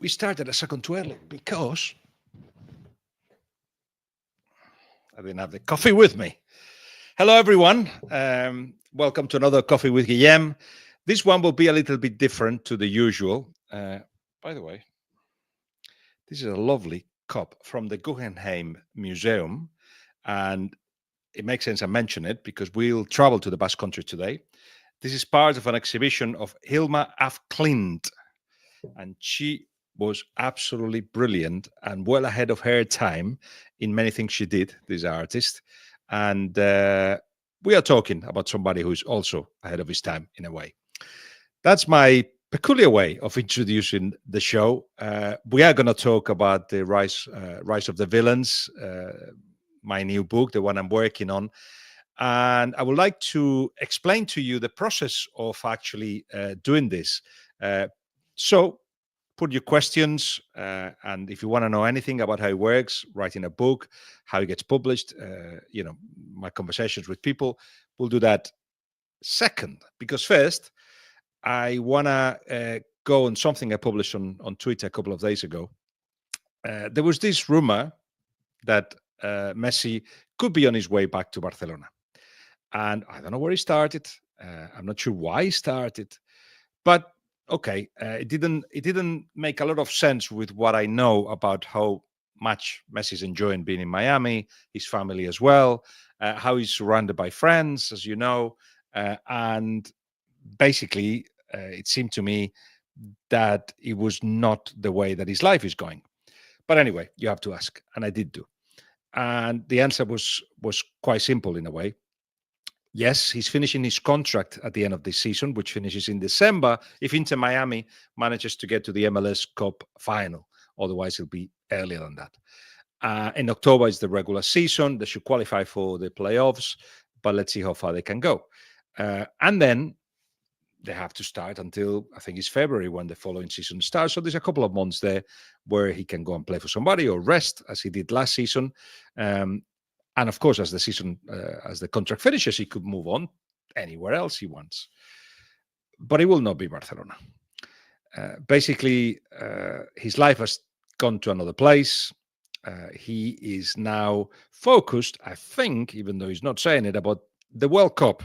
we started a second too early because I didn't have the coffee with me. Hello, everyone. Welcome to another Coffee with Guillem. This one will be a little bit different to the usual. By the way, this is a lovely cup from the Guggenheim Museum, and it makes sense I mention it because we'll travel to the Basque Country today. This is part of an exhibition of Hilma af Klint, and she was absolutely brilliant and well ahead of her time in many things she did, this artist. And we are talking about somebody who's also ahead of his time in a way. That's my peculiar way of introducing the show. We are going to talk about the Rise of the Villans, my new book, the one I'm working on. And I would like to explain to you the process of actually doing this. So put your questions, and if you want to know anything about how it works, writing a book, how it gets published, my conversations with people, we'll do that second. Because first, I want to go on something I published on Twitter a couple of days ago. There was this rumor that Messi could be on his way back to Barcelona. And I don't know where he started. I'm not sure why he started. But okay, it didn't make a lot of sense with what I know about how much Messi's enjoying being in Miami, his family as well, how he's surrounded by friends, as you know, and basically it seemed to me that it was not the way that his life is going. But anyway, you have to ask, and I did do, and the answer was quite simple in a way. Yes, he's finishing his contract at the end of this season, which finishes in December, if Inter Miami manages to get to the MLS Cup final. Otherwise, it'll be earlier than that. In October is the regular season. They should qualify for the playoffs, but let's see how far they can go. And then they have to start until, I think it's February when the following season starts. So there's a couple of months there where he can go and play for somebody or rest, as he did last season. And of course, as the contract finishes, he could move on anywhere else he wants. But it will not be Barcelona. Basically, his life has gone to another place. He is now focused, I think, even though he's not saying it, about the World Cup.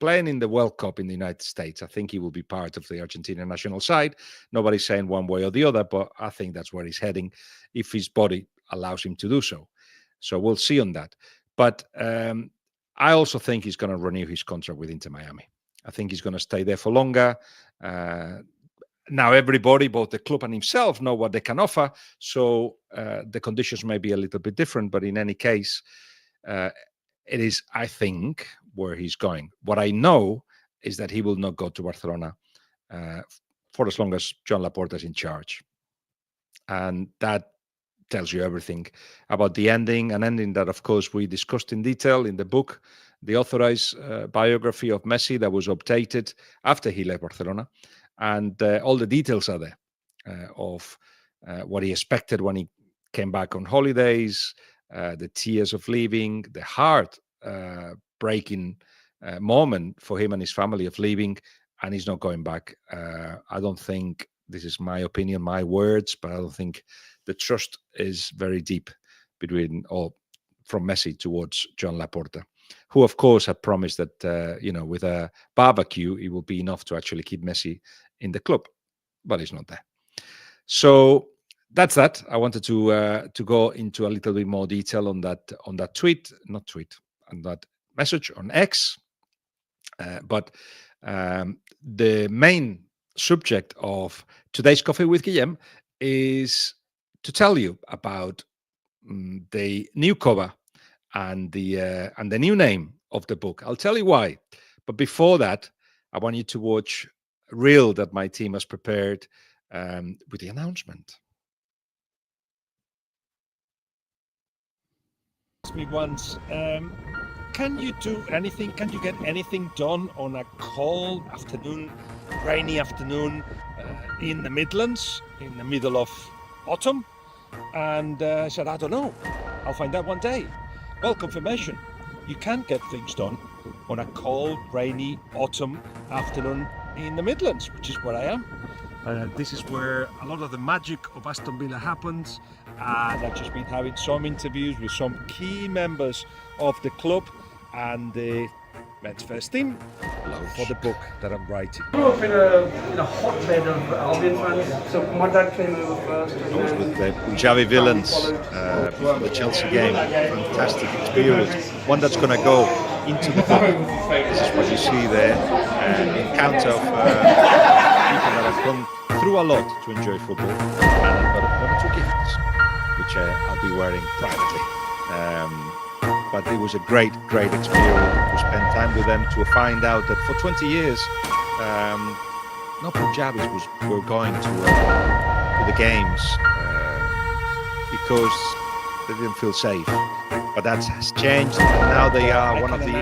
Playing in the World Cup in the United States. I think he will be part of the Argentina national side. Nobody's saying one way or the other, but I think that's where he's heading if his body allows him to do so. So we'll see on that. But I also think he's going to renew his contract with Inter Miami. I think he's going to stay there for longer. Now everybody, both the club and himself, know what they can offer. So the conditions may be a little bit different. But in any case, it is, I think, where he's going. What I know is that he will not go to Barcelona for as long as Joan Laporta is in charge. And that tells you everything about the ending, an ending that, of course, we discussed in detail in the book, the authorized biography of Messi that was updated after he left Barcelona. And all the details are there of what he expected when he came back on holidays, the tears of leaving, the heart-breaking moment for him and his family of leaving, and he's not going back. I don't think, this is my opinion, my words, but I don't think the trust is very deep from Messi towards Joan Laporta, who, of course, had promised that, with a barbecue, it will be enough to actually keep Messi in the club, but he's not there. So that's that. I wanted to go into a little bit more detail on that on that message on X. But the main subject of today's Coffee with Guillem is to tell you about the new cover and the new name of the book. I'll tell you why. But before that, I want you to watch a reel that my team has prepared with the announcement. Asked me once, can you do anything? Can you get anything done on a cold afternoon, rainy afternoon in the Midlands in the middle of autumn? And I said, I don't know. I'll find out one day. Well, confirmation. You can get things done on a cold, rainy autumn afternoon in the Midlands, which is where I am. This is where a lot of the magic of Aston Villa happens, and I've just been having some interviews with some key members of the club and the men's first team for the book that I'm writing. I grew up in a hotbed of Albion fans. So my dad came over first. I was with the Punjabi Villans before the Chelsea game. Fantastic experience. One that's going to go into the book. This is what you see there. The encounter of people that have gone through a lot to enjoy football. And I've got one or two gifts, which I'll be wearing privately. But it was a great experience to spend time with them, to find out that for 20 years, no Punjabis were going to the games because they didn't feel safe. But that has changed, and now they are one of the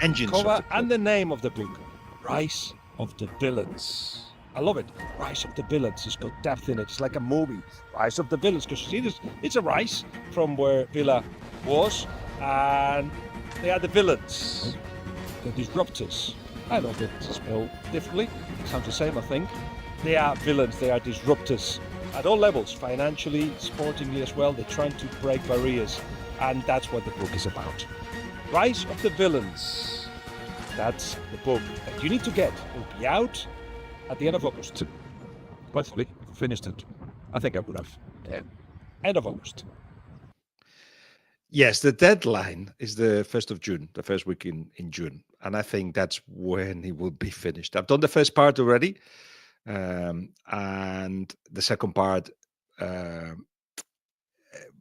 engines of the club. And the name of the book, Rise of the Villans. I love it. Rise of the Villans. It's got depth in it. It's like a movie. Rise of the Villans, because you see this, it's a rise from where Villa was, and they are the villains, the disruptors. I know that it's spelled differently. It sounds the same, I think. They are villains. They are disruptors at all levels, financially, sportingly as well. They're trying to break barriers, and that's what the book is about. Rise of the Villans. That's the book that you need to get. It will be out at the end of August. Possibly finished it. I think I would have. End of August. Yes, the deadline is the 1st of June, the first week in June. And I think that's when it will be finished. I've done the first part already. And the second part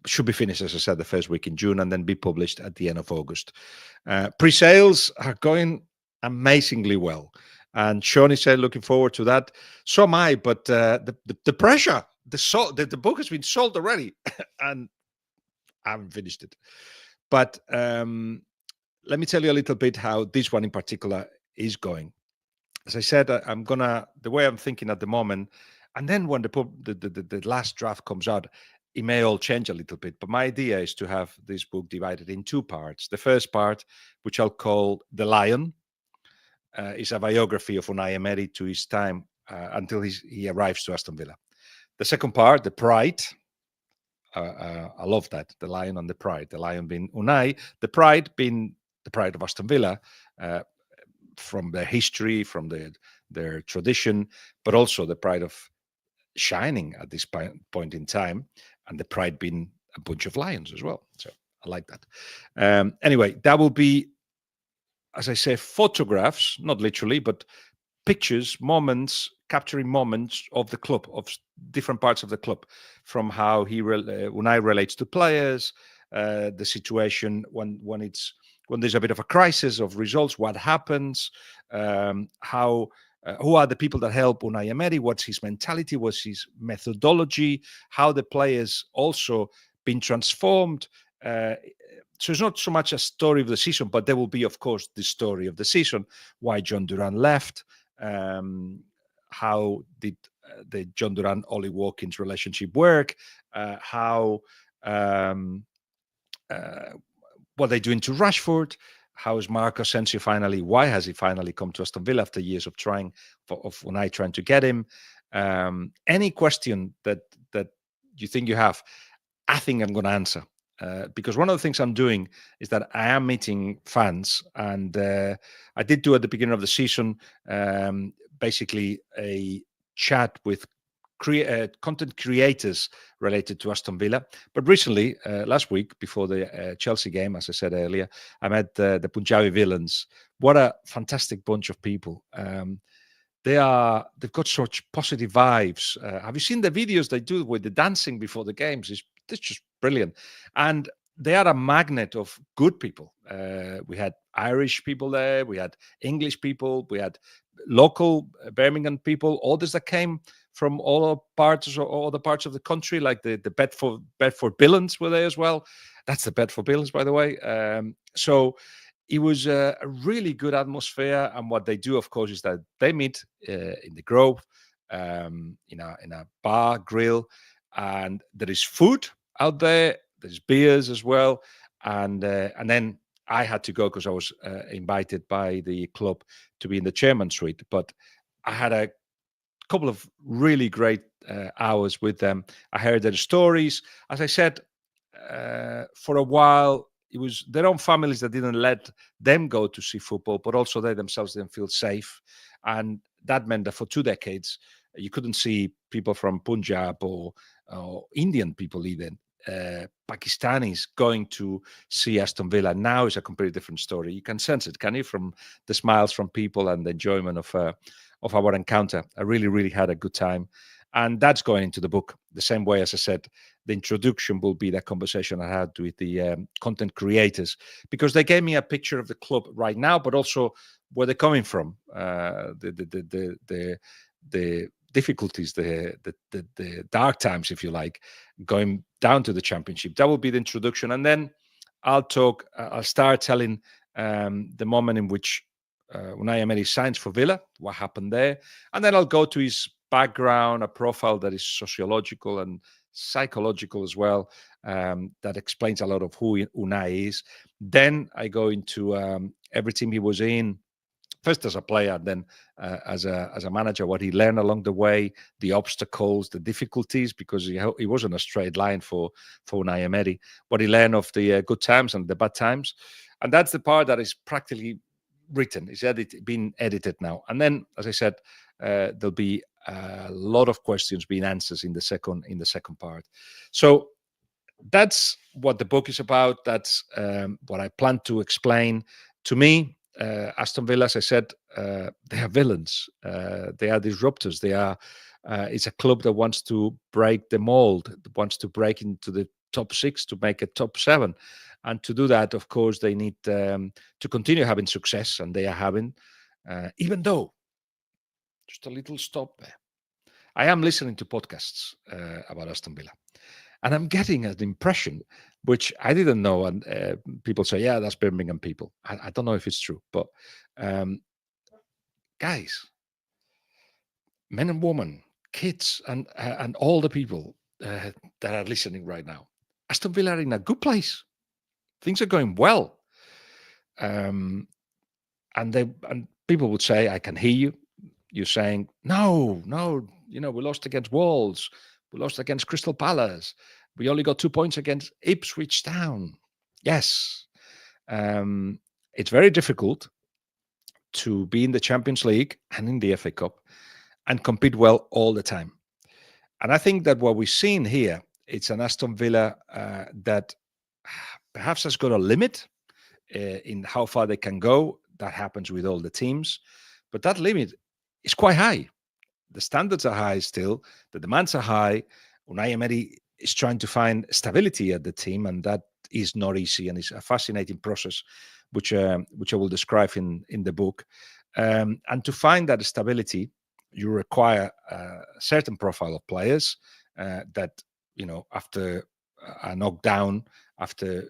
should be finished, as I said, the first week in June, and then be published at the end of August. Pre-sales are going amazingly well. And Shawnee said, looking forward to that. So am I, but the pressure, the book has been sold already, and I haven't finished it. But let me tell you a little bit how this one in particular is going. As I said, the way I'm thinking at the moment, and then when the last draft comes out, it may all change a little bit. But my idea is to have this book divided in two parts. The first part, which I'll call The Lion, is a biography of Unai Emery to his time until he arrives to Aston Villa. The second part, The Pride. I love that, the lion and the pride. The lion being Unai, the pride being the pride of Aston Villa, from their history, from their tradition, but also the pride of shining at this point in time, and the pride being a bunch of lions as well. So I like that. Anyway, that will be, as I say, photographs, not literally, but pictures, moments, capturing moments of the club, of different parts of the club, from how Unai relates to players, the situation when there's a bit of a crisis of results, what happens, who are the people that help Unai Emery, what's his mentality, what's his methodology, how the players also been transformed. So it's not so much a story of the season, but there will be, of course, the story of the season, why John Duran left, how did the John Duran Ollie Watkins relationship work, how what they're doing to Rashford, how is Marco Asensio why has he finally come to Aston Villa after years of Unai trying to get him? Any question that you think you have, I think I'm going to answer. Because one of the things I'm doing is that I am meeting fans, and I did do at the beginning of the season basically a chat with content creators related to Aston Villa. But recently, last week, before the Chelsea game, as I said earlier, I met the Punjabi Villans. What a fantastic bunch of people. They've got such positive vibes. Have you seen the videos they do with the dancing before the games? It's just brilliant. And they are a magnet of good people. We had Irish people there, we had English people, we had local Birmingham people, others that came from all the parts of the country, like the Bedford Villans were there as well. That's the Bedford Villans, by the way. So it was a really good atmosphere. And what they do, of course, is that they meet in the Grove, in a bar, grill, and there is food out there. There's beers as well. And then I had to go because I was invited by the club to be in the chairman's suite. But I had a couple of really great hours with them. I heard their stories. As I said, for a while, it was their own families that didn't let them go to see football, but also they themselves didn't feel safe. And that meant that for 2 decades, you couldn't see people from Punjab or Indian people even. Pakistanis going to see Aston Villa now is a completely different story. You can sense it, can you, from the smiles from people and the enjoyment of our encounter. I really, really had a good time, and that's going into the book. The same way as I said, the introduction will be that conversation I had with the content creators, because they gave me a picture of the club right now, but also where they're coming from, the difficulties, the dark times, if you like, going down to the championship. That will be the introduction, and then I'll start telling the moment in which Unai Emery signs for Villa, what happened there, and then I'll go to his background, a profile that is sociological and psychological as well, that explains a lot of who Unai is. Then I go into every team he was in, first as a player, then as a manager, what he learned along the way, the obstacles, the difficulties, because he wasn't a straight line for Unai Emery. What he learned of the good times and the bad times, and that's the part that is practically written. It's being edited now, and then, as I said, there'll be a lot of questions being answered in the second part. So that's what the book is about. That's what I plan to explain. To me, Aston Villa, as I said, they are villains. They are disruptors. They are. It's a club that wants to break the mold, wants to break into the top six, to make a top seven, and to do that, of course, they need to continue having success, and they are having. Even though, just a little stop there, I am listening to podcasts about Aston Villa, and I'm getting an impression which I didn't know. And people say, "Yeah, that's Birmingham people." I don't know if it's true, but guys, men and women, kids, and all the people that are listening right now, Aston Villa are in a good place. Things are going well, and people would say, "I can hear you. You're saying no, no. We lost against Wolves. We lost against Crystal Palace. We only got 2 points against Ipswich Town." Yes, it's very difficult to be in the Champions League and in the FA Cup and compete well all the time. And I think that what we've seen here, it's an Aston Villa that perhaps has got a limit in how far they can go. That happens with all the teams, but that limit is quite high. The standards are high still. The demands are high. Unai Emery is trying to find stability at the team, and that is not easy. And it's a fascinating process, which I will describe in the book. And to find that stability, you require a certain profile of players that, after a knockdown, after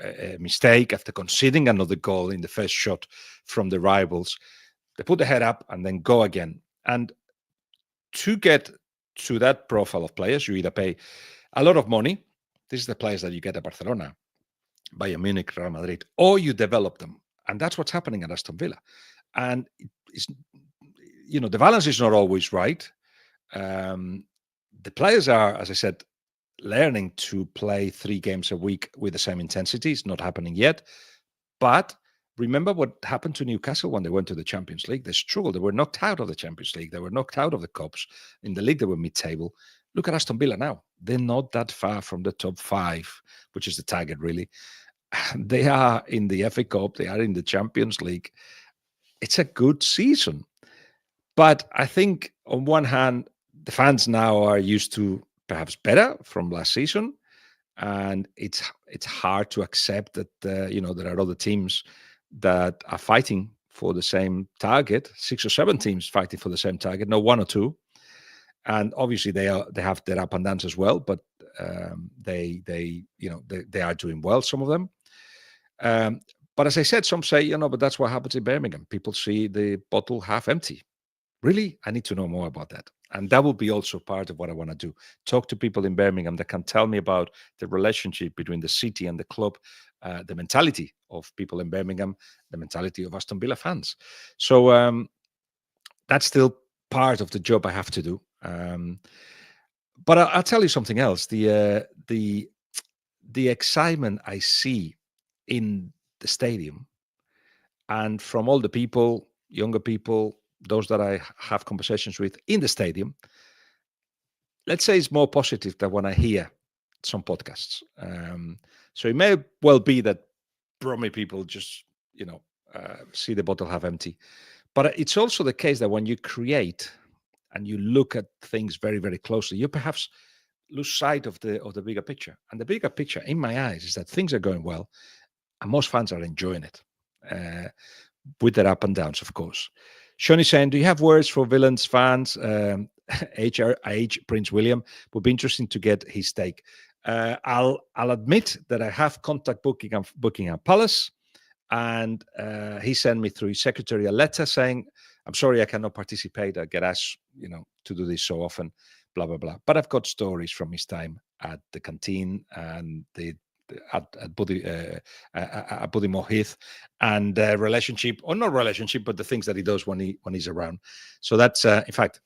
a mistake, after conceding another goal in the first shot from the rivals, they put the head up and then go again. And to get to that profile of players, you either pay a lot of money. This is the players that you get at Barcelona, Bayern Munich, Real Madrid, or you develop them. And that's what's happening at Aston Villa. And it's, the balance is not always right. The players are, as I said, learning to play 3 games a week with the same intensity. It's not happening yet. But remember what happened to Newcastle when they went to the Champions League. They struggled. They were knocked out of the Champions League. They were knocked out of the Cups. In the league, they were mid-table. Look at Aston Villa now. They're not that far from the top 5, which is the target, really. They are in the FA Cup. They are in the Champions League. It's a good season. But I think, on one hand, the fans now are used to perhaps better from last season. And it's hard to accept that, there are other teams that are fighting for the same target, 6 or 7 teams fighting for the same target, not 1 or 2. And obviously they have their up and downs as well, but they are doing well, some of them. But as I said, some say, but that's what happens in Birmingham. People see the bottle half empty. Really? I need to know more about that. And that will be also part of what I want to do. Talk to people in Birmingham that can tell me about the relationship between the city and the club, the mentality of people in Birmingham, the mentality of Aston Villa fans. So that's still part of the job I have to do. But I'll tell you something else. The excitement I see in the stadium, and from all the people, younger people, those that I have conversations with in the stadium, let's say it's more positive than when I hear some podcasts. So it may well be that Bromley people just, see the bottle half empty. But it's also the case that when you create and you look at things very, very closely, you perhaps lose sight of the bigger picture. And the bigger picture, in my eyes, is that things are going well, and most fans are enjoying it, with their up and downs, of course. Sean is saying, do you have words for Villans fans? HRH Prince William, would be interesting to get his take. I'll admit that I have contact Buckingham Palace, and he sent me through his secretary a letter saying, I'm sorry I cannot participate. I get asked, to do this so often, blah, blah, blah. But I've got stories from his time at the canteen and at Buddy Heath, and relationship, or not relationship, but the things that he does when he's around. So that's, in fact,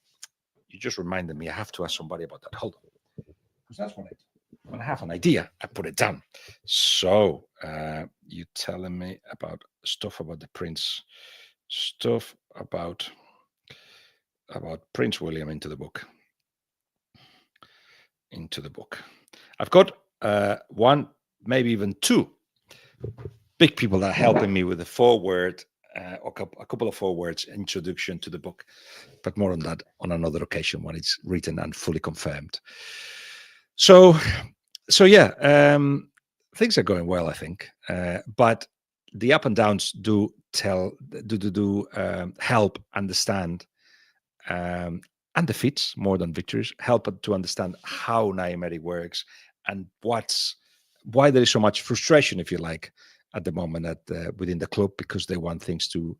you just reminded me. I have to ask somebody about that. Hold on, because that's when I have an idea, I put it down. So you telling me about stuff about the Prince, stuff about Prince William into the book. I've got one, maybe even two big people that are helping me with the foreword, or a couple of forewords introduction to the book, but more on that on another occasion when it's written and fully confirmed. So yeah, things are going well, I think, but the up and downs do help understand, and defeats more than victories help to understand how Naimeri works, and why there is so much frustration, if you like, at the moment within the club, because they want things to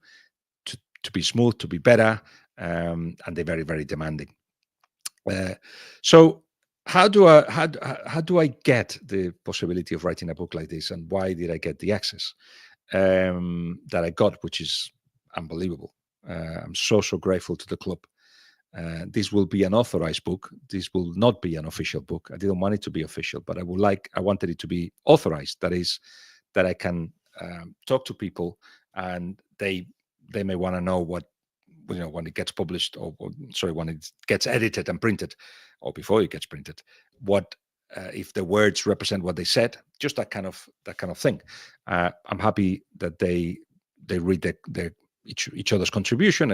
be smooth, to be better, and they're very, very demanding. So how do I get the possibility of writing a book like this, and why did I get the access that I got, which is unbelievable? I'm so grateful to the club. This will be an authorized book. This will not be an official book. I didn't want it to be official, but I wanted it to be authorized. That is, that I can talk to people, and they may want to know what, when it gets published, or when it gets edited and printed, or before it gets printed, what if the words represent what they said, just that kind of thing. I'm happy that they read each other's contribution,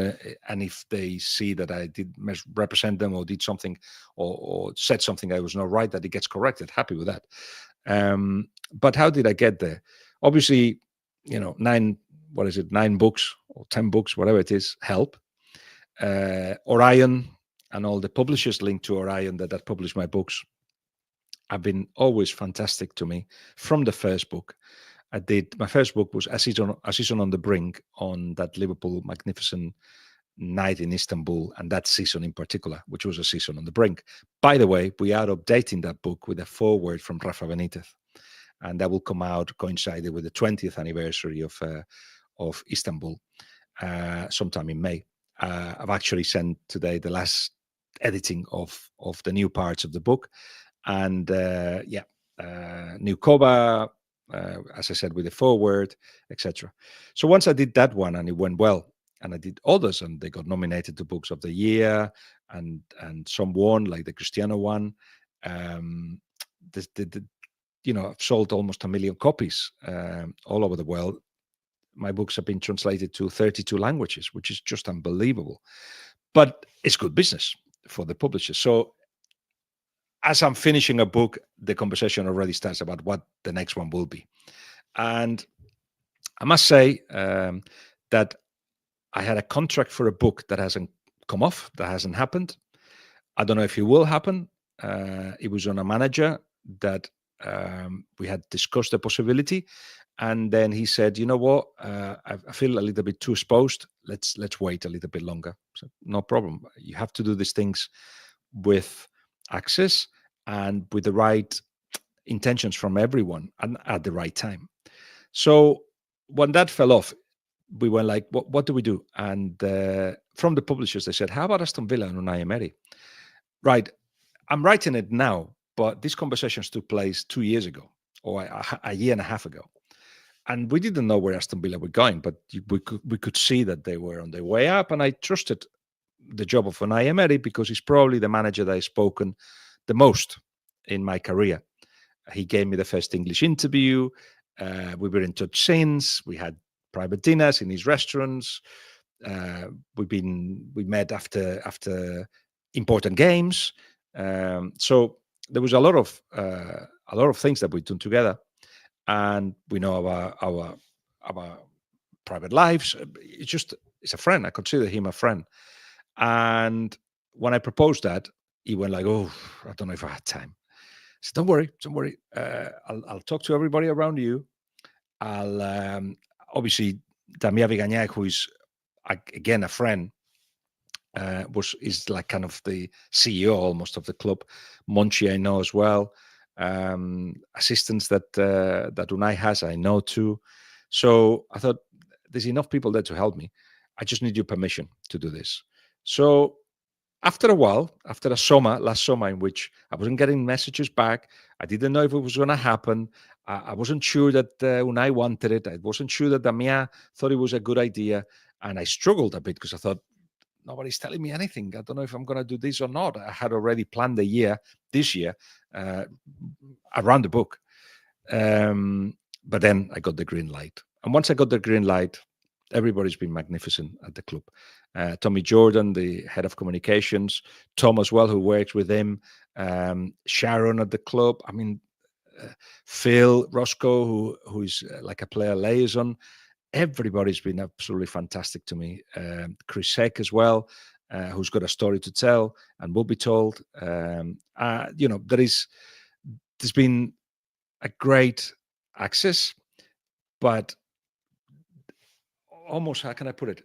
and if they see that I did represent them, or did something, or said something that was not right, that it gets corrected. Happy with that. But how did I get there? Obviously, 9 books or 10 books, whatever it is, help. Orion and all the publishers linked to Orion that published my books have been always fantastic to me from the first book. My first book was A Season on the Brink, on that Liverpool magnificent night in Istanbul, and that season in particular, which was A Season on the Brink. By the way, we are updating that book with a foreword from Rafa Benitez, and that will come out coinciding with the 20th anniversary of Istanbul, sometime in May. I've actually sent today the last editing of the new parts of the book, and new cover, as I said, with the foreword, etc. So once I did that one and it went well, and I did others, and they got nominated to Books of the Year, and some won, like the Cristiano one. I've sold almost 1 million copies all over the world. My books have been translated to 32 languages, which is just unbelievable. But it's good business for the publisher. So as I'm finishing a book, the conversation already starts about what the next one will be. And I must say that I had a contract for a book that hasn't come off, that hasn't happened. I don't know if it will happen. It was on a manager that we had discussed the possibility. And then he said, you know what, I feel a little bit too exposed. Let's wait a little bit longer. So, no problem. You have to do these things with access and with the right intentions from everyone and at the right time. So when that fell off, we were like, what do we do? And from the publishers, they said, how about Aston Villa and Unai Emery? Right. I'm writing it now, but these conversations took place 2 years ago or a year and a half ago. And we didn't know where Aston Villa were going, but we could see that they were on their way up. And I trusted the job of Unai Emery because he's probably the manager that I've spoken the most in my career. He gave me the first English interview. We were in touch since. We had private dinners in his restaurants. We met after important games. So there was a lot of things that we've done together, and we know our private lives. It's a friend. I consider him a friend. And when I proposed that, he went like, "Oh, I don't know if I had time." I said, "Don't worry. I'll talk to everybody around you. I'll obviously Damia Vigagnac, who is again a friend, is like kind of the CEO almost of the club. Monchi I know as well. Assistants that Unai has, I know too. So I thought there's enough people there to help me. I just need your permission to do this." So after a while, after last summer, in which I wasn't getting messages back, I didn't know if it was going to happen. I wasn't sure that Unai wanted it. I wasn't sure that Damia thought it was a good idea. And I struggled a bit because I thought, nobody's telling me anything. I don't know if I'm going to do this or not. I had already planned this year, around the book. But then I got the green light. And once I got the green light, everybody's been magnificent at the club. Tommy Jordan, the head of communications, Tom as well, who works with him, Sharon at the club. I mean, Phil Roscoe, who is like a player liaison. Everybody's been absolutely fantastic to me. Chris Heck as well, who's got a story to tell and will be told. There's been a great access, but almost, how can I put it?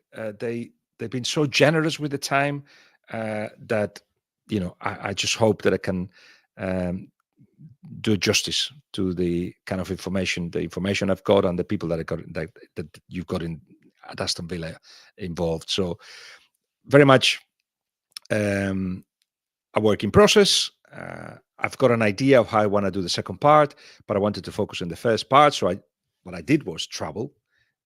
They've been so generous with the time that I just hope that I can do justice to the kind of information I've got and the people that I got that you've got at Aston Villa involved. So very much a work in process. I've got an idea of how I want to do the second part, but I wanted to focus on the first part. So what I did was travel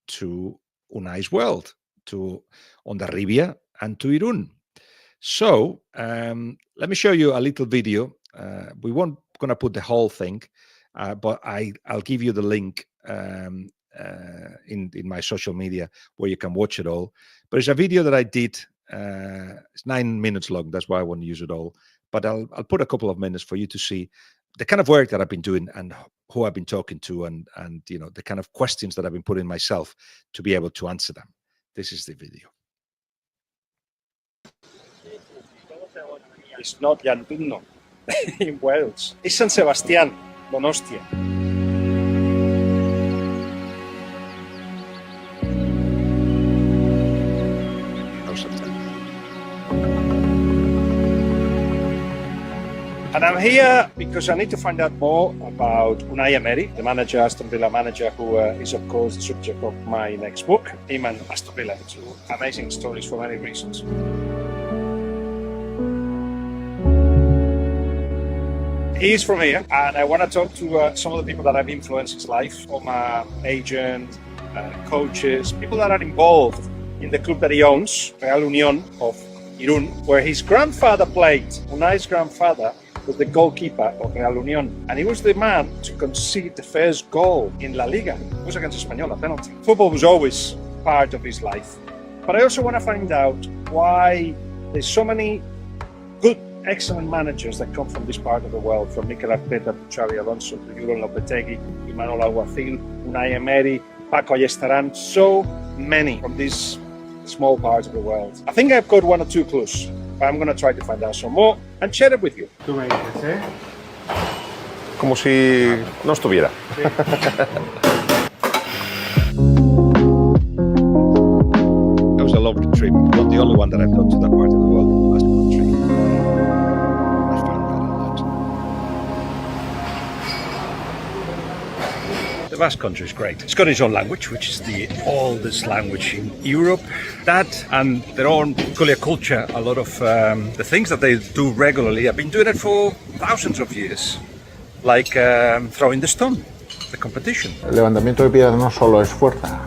to Unai's world, to Hondarribia and to Irún. So let me show you a little video. We won't going to put the whole thing, but I'll give you the link in my social media where you can watch it all. But it's a video that I did. It's 9 minutes long. That's why I want to use it all. But I'll put a couple of minutes for you to see the kind of work that I've been doing and who I've been talking to, and the kind of questions that I've been putting myself to be able to answer them. This is the video. It's not Llandudno in Wales. It's San Sebastián, Donostia. And I'm here because I need to find out more about Unai Emery, the manager, Aston Villa manager, who is of course the subject of my next book, him and Aston Villa. It's amazing stories for many reasons. He's from here, and I want to talk to some of the people that have influenced his life, from agent, coaches, people that are involved in the club that he owns, Real Unión of Irún, where his grandfather played. Unai's grandfather was the goalkeeper of Real Unión, and he was the man to concede the first goal in La Liga. It was against Espanyol, a penalty. Football was always part of his life. But I also want to find out why there's so many good, excellent managers that come from this part of the world, from Mikel Arteta to Xabi Alonso to Jurgen Lopetegui, Imanol Alguacil, Unai Emery, Paco Ayestarán, so many from this small part of the world. I think I've got 1 or 2 clues, but I'm going to try to find out some more and share it with you. Tú me dices, ¿eh? Como si no estuviera. Sí. That was a lovely trip. Not the only one that I've done to that part of the world. That's one trip. I found that a lot. Basque country is great. It's got its own language, which is the oldest language in Europe. That and their own peculiar culture, a lot of the things that they do regularly have been doing it for thousands of years, like throwing the stone, the competition. El levantamiento de piedras no solo es fuerza,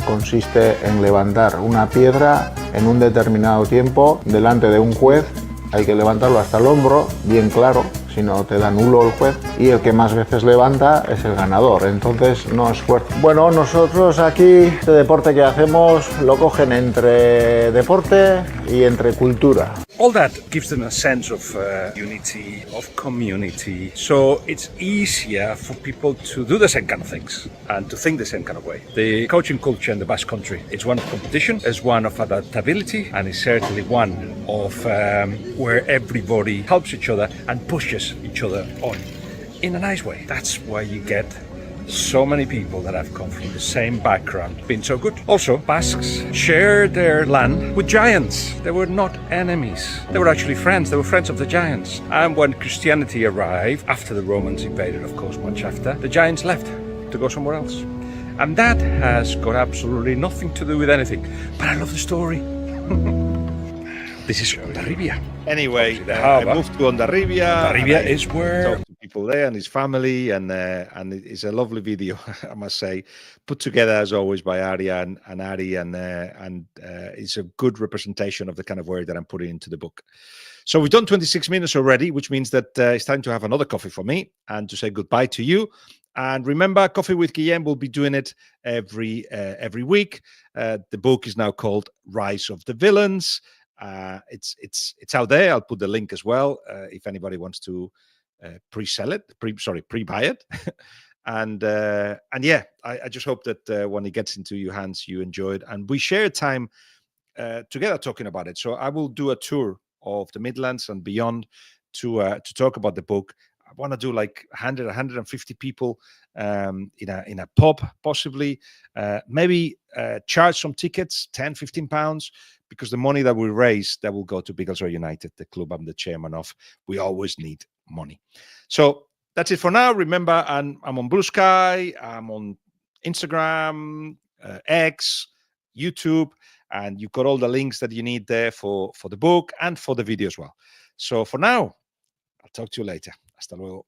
consiste en levantar una piedra en un determinado tiempo delante de un juez. Hay que levantarlo hasta el hombro, bien claro, si no te da nulo el juez, y el que más veces levanta es el ganador, entonces no es fuerza. Bueno, nosotros aquí, este deporte que hacemos lo cogen entre deporte y entre cultura. All that gives them a sense of unity, of community. So it's easier for people to do the same kind of things and to think the same kind of way. The coaching culture in the Basque country is one of competition, is one of adaptability, and is certainly one of where everybody helps each other and pushes each other on in a nice way. That's why you get so many people that have come from the same background been so good. Also, Basques shared their land with giants. They were not enemies. They were actually friends. They were friends of the giants. And when Christianity arrived, after the Romans invaded, of course, much after, the giants left to go somewhere else. And that has got absolutely nothing to do with anything. But I love the story. This is Hondarribia. Anyway, I moved to Hondarribia. Hondarribia is where talk to people there and his family, and it's a lovely video, I must say, put together as always by Aria and Ari, and it's a good representation of the kind of work that I'm putting into the book. So we've done 26 minutes already, which means that it's time to have another coffee for me and to say goodbye to you. And remember, Coffee with Guillem will be doing it every week. The book is now called Rise of the Villans. It's out there. I'll put the link as well if anybody wants to pre-buy it. and yeah, I just hope that when it gets into your hands, you enjoy it. And we share time together talking about it. So I will do a tour of the Midlands and beyond to talk about the book. I want to do like 100, 150 people in a pub, possibly. Maybe charge some tickets, 10, 15 pounds, because the money that we raise, that will go to Bigglesware United, the club I'm the chairman of. We always need money. So that's it for now. Remember, I'm on Blue Sky, I'm on Instagram, X, YouTube, and you've got all the links that you need there for the book and for the video as well. So for now, I'll talk to you later. Hasta luego.